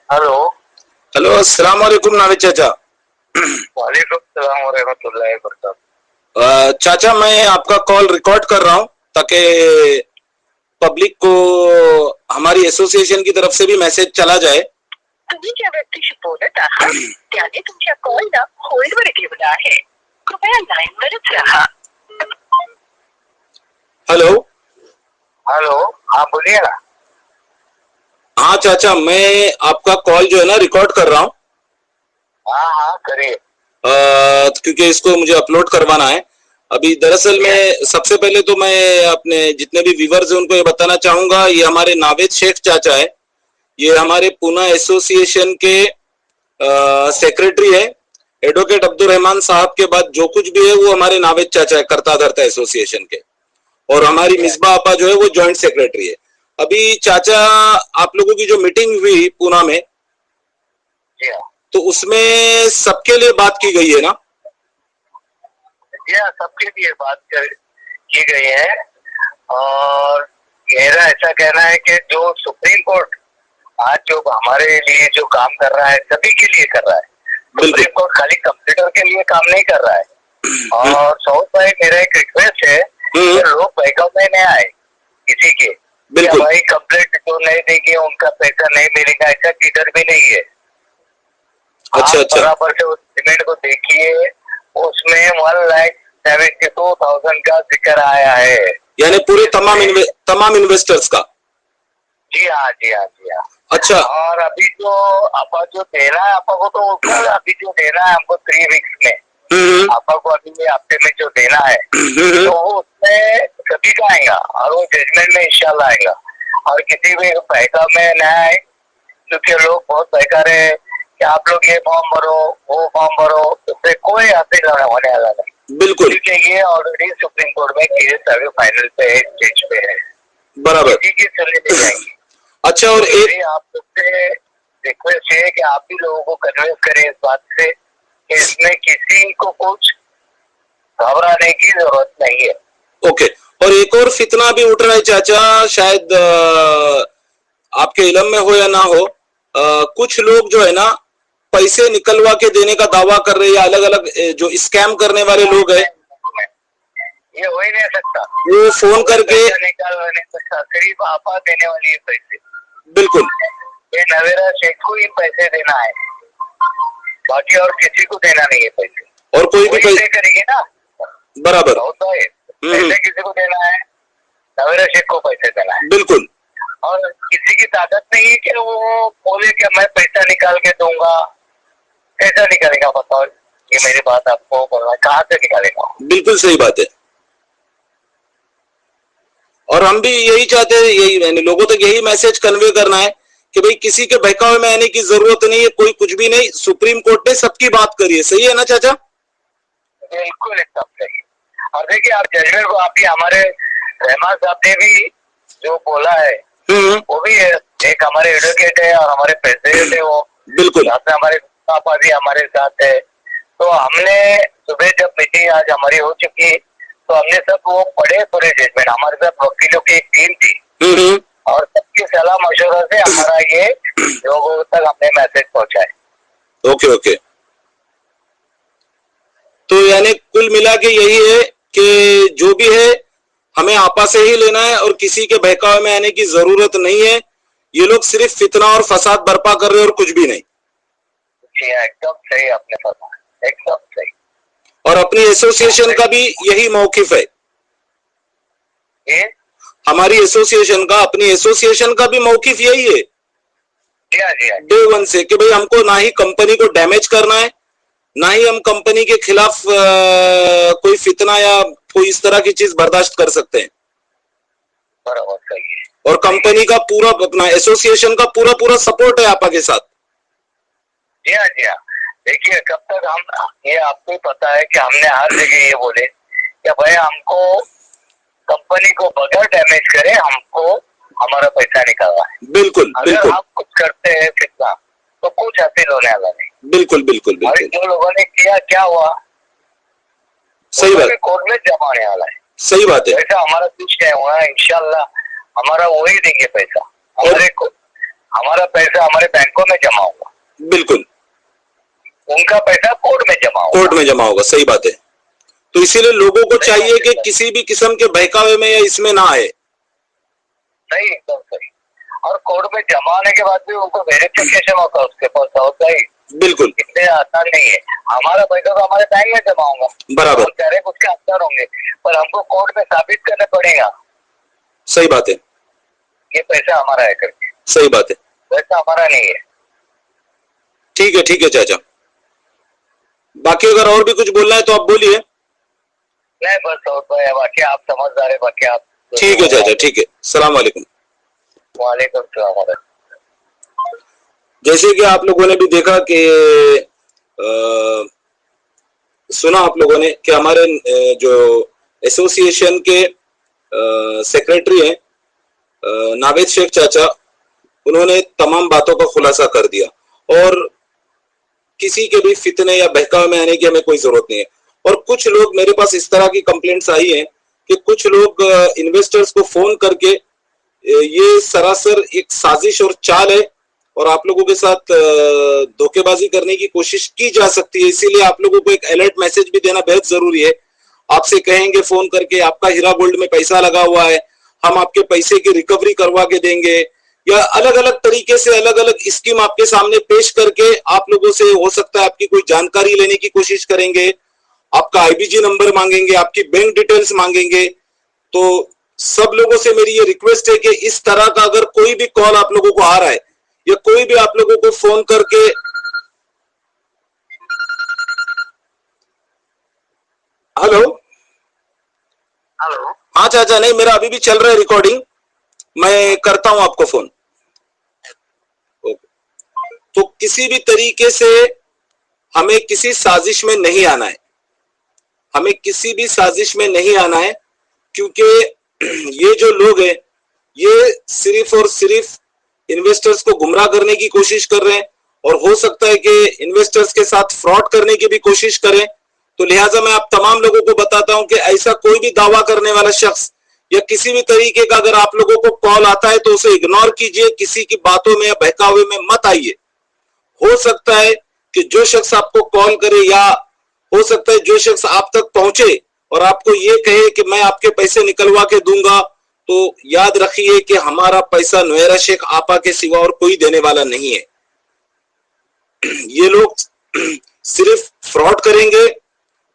Hello. Hello, अस्सलाम वालेकुम नाविद चाचा। वालेकुम सलाम व रहमतुल्लाहि व बरकातहू। चाचा, मैं आपका कॉल रिकॉर्ड कर रहा हूँ ताकि पब्लिक को हमारी एसोसिएशन की तरफ से भी मैसेज चला जाए। तुम्ही ज्या व्यक्तीशी बोलत आहात त्याने तुमच्या कॉलला होल्डवर ठेवला आहे, कृपया लाईनवरच राहा। हेलो। हेलो, हाँ बोलिए ना। हाँ चाचा, मैं आपका कॉल जो है ना रिकॉर्ड कर रहा हूँ। हाँ हाँ करिए। क्योंकि इसको मुझे अपलोड करवाना है। अभी दरअसल में सबसे पहले तो मैं अपने जितने भी व्यूअर्स हैं उनको ये बताना चाहूंगा, ये हमारे नावेद शेख चाचा है। ये हमारे पूना एसोसिएशन के सेक्रेटरी है। एडवोकेट अब्दुल रहमान साहब के बाद जो कुछ भी है वो हमारे नावेद चाचा है, करता धरता एसोसिएशन के। और हमारी मिसबा आपा जो है वो जॉइंट सेक्रेटरी है। अभी चाचा, आप लोगों की जो मीटिंग हुई पूना में, तो उसमें सबके लिए बात की गई है ना? जी हाँ, सबके लिए बात की गई है। और मेरा ऐसा कहना है कि जो सुप्रीम कोर्ट आज जो हमारे लिए जो काम कर रहा है सभी के लिए कर रहा है। सुप्रीम कोर्ट खाली कंप्यूटर के लिए काम नहीं कर रहा है। और सऊद भाई, मेरा एक रिक्वेस्ट है कि लोग बहकाव में नहीं आए किसी के, बिल्कुल भाई कंप्लेंट जो नहीं देंगे उनका पैसा नहीं मिलेगा, ऐसा किधर भी नहीं है। अच्छा अच्छा। बराबर से उस सीमेंट को देखिए, उसमें 1,72,000 का जिक्र आया है, यानी पूरे तमाम इन्वेस्टर्स का। जी हाँ जी हाँ जी हाँ। अच्छा। और अभी जो आपा जो देना है आपा को, तो अभी जो देना है हमको 3 वीक्स में, आपा को अभी हफ्ते में जो देना है तो वो उसमें सभी का आएगा और वो जजमेंट में इंशाल्लाह आएगा। और किसी भी बहका में न आए, क्योंकि लोग बहुत बहका रहे हैं कि आप लोग ये फॉर्म भरो वो फॉर्म भरो, उससे कोई हासिल होने वाला नहीं। बिल्कुल, क्योंकि ये ऑलरेडी सुप्रीम कोर्ट में केस अभी फाइनल पे है, स्टेज पे है, बराबर। किसी की सुननी नहीं जाएगी। अच्छा, और एक आप सबसे रिक्वेस्ट है कि आप भी लोगों को कन्विंस करें इस बात से कि इसमें किसी को कुछ घबराने की जरूरत नहीं है। ओके। और एक और फितना भी उठ रहा है चाचा, शायद आपके इलम में हो या ना हो, कुछ लोग जो है ना पैसे निकलवा के देने का दावा कर रहे हैं, अलग अलग जो स्कैम करने वाले लोग हैं। ये हो ही नहीं सकता, वो फोन करके निकाल नहीं सकता, सिर्फ आपा देने वाली है पैसे। बिल्कुल, ये नवेरा शेख को ही पैसे देना है, बाकी और किसी को देना नहीं है पैसे। और कोई भी पैसे करेंगे ना, बराबर होता है पैसे किसी को देना है, नवेरा शेख को पैसे देना है। बिल्कुल। और किसी की ताकत नहीं है कि वो बोले कि मैं पैसा निकाल के दूंगा। कैसा निकालेगा बताओ, ये मेरी बात आपको बोलना, कहाँ से निकालेगा? बिल्कुल सही बात है। और हम भी यही चाहते हैं, यही लोगों तक यही मैसेज कन्वे करना है कि भाई किसी के बहकावे में आने की जरूरत नहीं है, कोई कुछ भी नहीं। सुप्रीम कोर्ट ने सबकी बात करी है, सही है ना चाचा? बिल्कुल एकदम सही। और देखिए, आप जजमेंट को आप ही हमारे रहमान साहब ने भी जो बोला है वो भी है, एक हमारे एडवोकेट है और हमारे प्रेसिडेंट है वो, बिल्कुल। हमारे पापा भी हमारे साथ है। तो हमने सुबह जब मीटिंग आज हमारी हो चुकी तो हमने सब वो पढ़े पूरे जजमेंट, हमारे साथ वकीलों की एक टीम थी और सबकी सलाह मशवरा से हमारा ये लोगों तक हमने मैसेज पहुंचाए। Okay okay. तो यानी कुल मिला के यही है कि जो भी है हमें आपा से ही लेना है और किसी के बहकावे में आने की जरूरत नहीं है। ये लोग सिर्फ फितना और फसाद बर्पा कर रहे हैं और कुछ भी नहीं। जी हाँ, एकदम सही आपने फरमाया, एकदम सही। और अपनी एसोसिएशन का भी यही मौकिफ है। हमारी एसोसिएशन का, अपनी एसोसिएशन का भी मौकिफ यही है डे वन से कि भाई हमको ना ही कंपनी को डैमेज करना है, ना ही हम कंपनी के खिलाफ कोई फितना या कोई इस तरह की चीज बर्दाश्त कर सकते हैं। बराबर सही है। और कंपनी का पूरा, अपना एसोसिएशन का पूरा पूरा सपोर्ट है आपा के साथ। जी हाँ जी हाँ। देखिए, कब तक हम, ये आपको पता है कि हमने हर जगह ये बोले कि भाई हमको कंपनी को बगैर डैमेज करे हमको हमारा पैसा निकालना है। बिल्कुल अगर बिल्कुल। आप कुछ करते हैं कितना तो कुछ हासिल होने वाला नहीं। बिल्कुल बिल्कुल और बिल्कुल। जो लोगों ने किया क्या हुआ, सही बात, कोर्ट में जमा होने वाला है। सही बात है। वैसा हमारा कुछ नहीं हुआ, इंशाल्लाह हमारा वही देंगे पैसा। हमारे को हमारा पैसा हमारे बैंकों में जमा होगा, बिल्कुल उनका पैसा कोर्ट में जमा होगा। कोर्ट में जमा होगा, सही बात है। तो इसीलिए लोगों को चाहिए कि किसी भी किस्म के बहकावे में या इसमें ना आए। सही, एकदम सही। और कोर्ट में जमा होने के बाद भी उनको वेरिफिकेशन होता है उसके पास होता ही, बिल्कुल इतने आसान नहीं है। हमारा पैसा तो हमारे बैंक में जमा होगा, बराबर, हम डायरेक्ट उसके अंदर होंगे, पर हमको कोर्ट में साबित करना पड़ेगा सही बात है, ये पैसा हमारा है करके। सही बात है, पैसा हमारा नहीं है। ठीक है चाचा। बाकी अगर और भी कुछ बोलना है तो आप बोलिए। नहीं बस और तो है, बाकी आप समझदार है, बाकी आप। ठीक है चाचा, ठीक है। सलाम वालेकुम। वालेकुम सलाम। जैसे कि आप लोगों ने भी देखा कि सुना आप लोगों ने कि हमारे जो एसोसिएशन के सेक्रेटरी हैं नावेद शेख चाचा, उन्होंने तमाम बातों का खुलासा कर दिया और किसी के भी फितने या बहकावे में आने की हमें कोई जरूरत नहीं है। और कुछ लोग, मेरे पास इस तरह की कंप्लेंट्स आई हैं कि कुछ लोग इन्वेस्टर्स को फोन करके ये सरासर एक साजिश और चाल है और आप लोगों के साथ धोखेबाजी करने की कोशिश की जा सकती है, इसीलिए आप लोगों को एक अलर्ट मैसेज भी देना बेहद जरूरी है। आपसे कहेंगे फोन करके आपका हीरा गोल्ड में पैसा लगा हुआ है, हम आपके पैसे की रिकवरी करवा के देंगे, या अलग अलग तरीके से अलग अलग स्कीम आपके सामने पेश करके आप लोगों से हो सकता है आपकी कोई जानकारी लेने की कोशिश करेंगे, आपका आईबीजी नंबर मांगेंगे, आपकी बैंक डिटेल्स मांगेंगे। तो सब लोगों से मेरी ये रिक्वेस्ट है कि इस तरह का अगर कोई भी कॉल आप लोगों को आ रहा है या कोई भी आप लोगों को फोन करके हेलो हाँ चाचा, नहीं मेरा अभी भी चल रहा है रिकॉर्डिंग, मैं करता हूं आपको फोन। तो किसी भी तरीके से हमें किसी साजिश में नहीं आना है, हमें किसी भी साजिश में नहीं आना है, क्योंकि ये जो लोग हैं ये सिर्फ और सिर्फ इन्वेस्टर्स को गुमराह करने की कोशिश कर रहे हैं और हो सकता है कि इन्वेस्टर्स के साथ फ्रॉड करने की भी कोशिश करें। तो लिहाजा मैं आप तमाम लोगों को बताता हूं कि ऐसा कोई भी दावा करने वाला शख्स या किसी भी तरीके का अगर आप लोगों को कॉल आता है तो उसे इग्नोर कीजिए, किसी की बातों में या बहकावे में मत आइए। हो सकता है कि जो शख्स आपको कॉल करे या हो सकता है जो शख्स आप तक पहुंचे और आपको ये कहे कि मैं आपके पैसे निकलवा के दूंगा, तो याद रखिए कि हमारा पैसा नुहेरा शेख आपा के सिवा और कोई देने वाला नहीं है। ये लोग सिर्फ फ्रॉड करेंगे,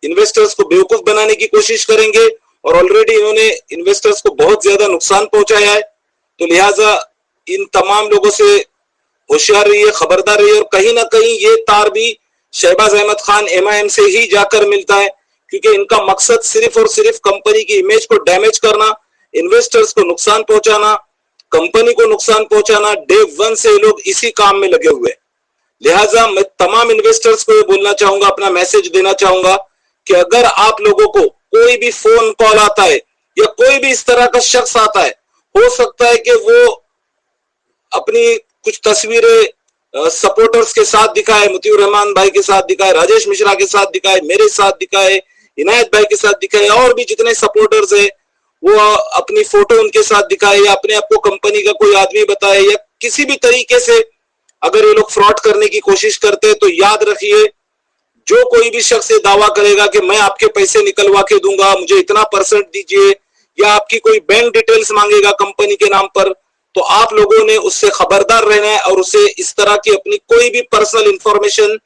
इन्वेस्टर्स को बेवकूफ बनाने की कोशिश करेंगे और ऑलरेडी इन्होंने इन्वेस्टर्स को बहुत ज्यादा नुकसान पहुंचाया है। तो लिहाजा इन तमाम लोगों से होशियार रहिए, खबरदार रहिए। और कहीं ना कहीं ये तार भी शहबाज अहमद खान MIM से ही जाकर मिलता है, क्योंकि इनका मकसद सिर्फ और सिर्फ कंपनी की इमेज को डैमेज करना, इन्वेस्टर्स को नुकसान पहुंचाना, कंपनी को नुकसान पहुंचाना। डे 1 से लोग इसी काम में लगे हुए। लिहाजा मैं तमाम इन्वेस्टर्स को ये बोलना चाहूंगा, अपना मैसेज देना चाहूंगा कि अगर आप लोगों को कोई भी फोन कॉल आता है या कोई भी इस तरह का शख्स आता है, हो सकता है कि वो अपनी कुछ तस्वीरें सपोर्टर्स के साथ दिखाए, मुतीउर रहमान भाई के साथ दिखाए, राजेश मिश्रा के साथ दिखाए, मेरे साथ दिखाए, इनायत भाई के साथ दिखाए, और भी जितने सपोर्टर्स है वो अपनी फोटो उनके साथ दिखाए या अपने आप को कंपनी का कोई आदमी बताए, या किसी भी तरीके से अगर ये लोग फ्रॉड करने की कोशिश करते हैं, तो याद रखिए जो कोई भी शख्स ये दावा करेगा कि मैं आपके पैसे निकलवा के दूंगा, मुझे इतना % दीजिए, या आपकी कोई बैंक डिटेल्स मांगेगा कंपनी के नाम पर, तो आप लोगों ने उससे खबरदार रहना है और उसे इस तरह की अपनी कोई भी पर्सनल इंफॉर्मेशन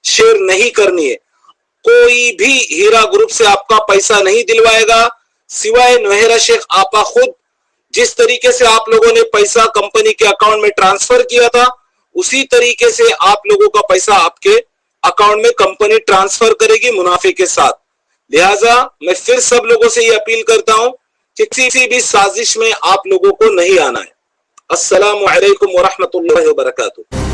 शेयर नहीं करनी है। कोई भी हीरा ग्रुप से आपका पैसा नहीं दिलवाएगा सिवाय नुहेरा शेख आपा खुद। जिस तरीके से आप लोगों ने पैसा कंपनी के अकाउंट में ट्रांसफर किया था, उसी तरीके से आप लोगों का पैसा आपके अकाउंट में कंपनी ट्रांसफर करेगी मुनाफे के साथ। लिहाजा मैं फिर सब लोगों से ये अपील करता हूं कि किसी भी साजिश में आप लोगों को नहीं आना है। अस्सलामु अलैकुम व रहमतुल्लाहि व बरकातुहू।